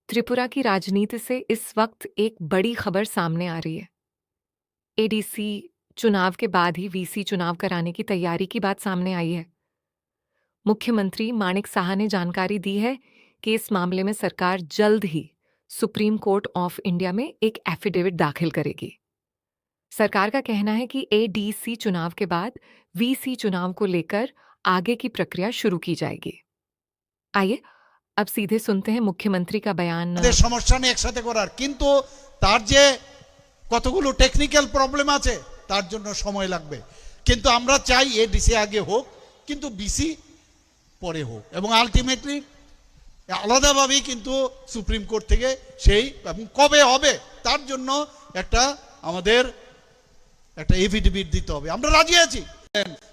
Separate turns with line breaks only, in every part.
त्रिपुरा की राजनीति से इस वक्त एक बड़ी खबर सामने आ रही है। एडीसी चुनाव के बाद ही वीसी चुनाव कराने की तैयारी की बात सामने आई है। मुख्यमंत्री माणिक साहा ने जानकारी दी है कि इस मामले में सरकार जल्द ही सुप्रीम कोर्ट ऑफ इंडिया में एक एफिडेविट दाखिल करेगी। सरकार का कहना है कि एडीसी चुनाव के बाद वीसी चुनाव को लेकर आगे की प्रक्रिया शुरू की जाएगी। आइए अब सीधे सुनते हैं मुख्यमंत्री का बयान।
समस्या नेই একসাথে করার, কিন্তু তার যে কতগুলো টেকনিক্যাল প্রবলেম আছে তার জন্য সময় লাগবে। কিন্তু আমরা চাই এডিসি আগে হোক, কিন্তু বিসি পরে হোক, এবং আলটিমেটলি আলাদাভাবেই কিন্তু সুপ্রিম কোর্ট থেকে সেই এবং কবে হবে তার জন্য একটা আমাদের একটা এফিডেভিট দিতে হবে। আমরা রাজি আছি,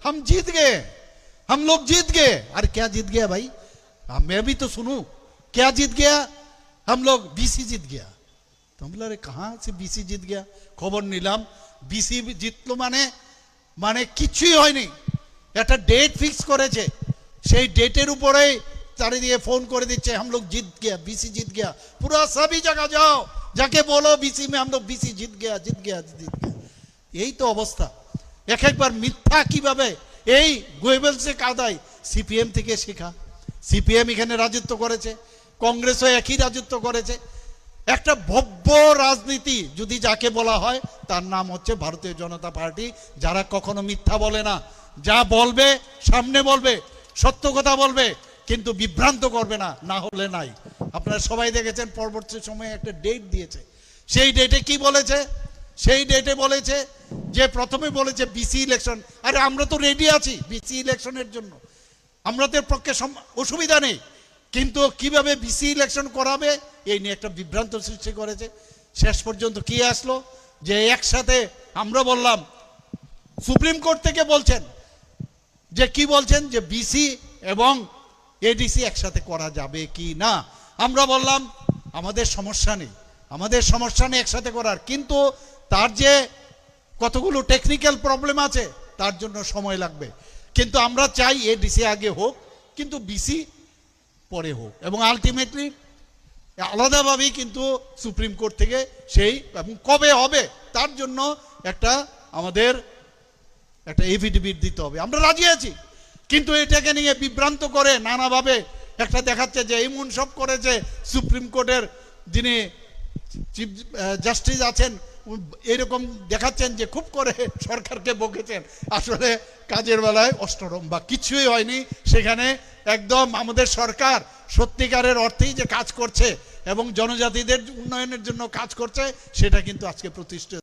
हम जीत गए, हम लोग जीत गए। अरे क्या जीत गया भाई, मैं भी तो सुनूं, क्या जीत गया? हम लोग बीसी जीत गया। तो हम बोला, अरे कहाँ से बीसी जीत गया? खबर নিলাম बीसी জিতলো মানে কিছুই হয়নি। একটা ডেট ফিক্স করেছে, সেই ডেটের উপরেই চারিদিকে ফোন করে দিচ্ছে हम लोग जीत गया, बीसी जीत गया। पूरा सभी जगह जाओ, जाके बोलो बीसी में हम लोग बीसी जीत गया, जीत गया, जीत गया। यही तो अवस्था। एक एक बार মিথ্যা কিভাবে এই গোয়েবলসে কাদায় সিপিএম থেকে শেখা। সিপিএম এখানে রাজত্ব করেছে, কংগ্রেসও একই রাজত্ব করেছে। একটা ভব্য রাজনীতি যদি যাকে বলা হয় তার নাম হচ্ছে ভারতীয় জনতা পার্টি, যারা কখনো মিথ্যা বলে না, যা বলবে সামনে বলবে, সত্য কথা বলবে, কিন্তু বিভ্রান্ত করবে না, না হলে নাই। আপনারা সবাই দেখেছেন পরবর্তী সময়ে একটা ডেট দিয়েছে। সেই ডেটে কি বলেছে? সেই ডেটে বলেছে যে প্রথমে বলেছে বিসি ইলেকশন। আরে আমরা তো রেডি আছি বিসি ইলেকশনের জন্য, আমাদের পক্ষে অসুবিধা নেই, কিন্তু কিভাবে বিসি ইলেকশন করাবে এই নিয়ে একটা বিভ্রান্ত সৃষ্টি করেছে। শেষ পর্যন্ত কি আসলো যে একসাথে আমরা বললাম, সুপ্রিম কোর্ট থেকে বলছেন যে কি বলছেন যে বিসি এবং এডিসি একসাথে করা যাবে কি না। আমরা বললাম আমাদের সমস্যা নেই, আমাদের সমস্যা নেই একসাথে করার, কিন্তু তার যে কতগুলো টেকনিক্যাল প্রবলেম আছে তার জন্য সময় লাগবে। কিন্তু আমরা চাই এডিসি আগে হোক, কিন্তু বিসি পরে হোক, এবং আলটিমেটলি আলাদাভাবেই কিন্তু সুপ্রিম কোর্ট থেকে সেই এবং কবে হবে তার জন্য একটা আমাদের একটা এফিডেভিট দিতে হবে। আমরা রাজি আছি, কিন্তু এটাকে নিয়ে বিভ্রান্ত করে নানাভাবে একটা দেখাচ্ছে যে এমন সব করেছে। সুপ্রিম কোর্টের যিনি চিফ জাস্টিস আছেন এরকম দেখাচ্ছেন যে খুব করে সরকারকে বকেছেন, আসলে কাজের বেলায় অষ্টরম বা কিছুই হয়নি। সেখানে একদম আমাদের সরকার সত্যিকারের অর্থেই যে কাজ করছে এবং জনজাতিদের উন্নয়নের জন্য কাজ করছে, সেটা কিন্তু আজকে প্রতিষ্ঠিত।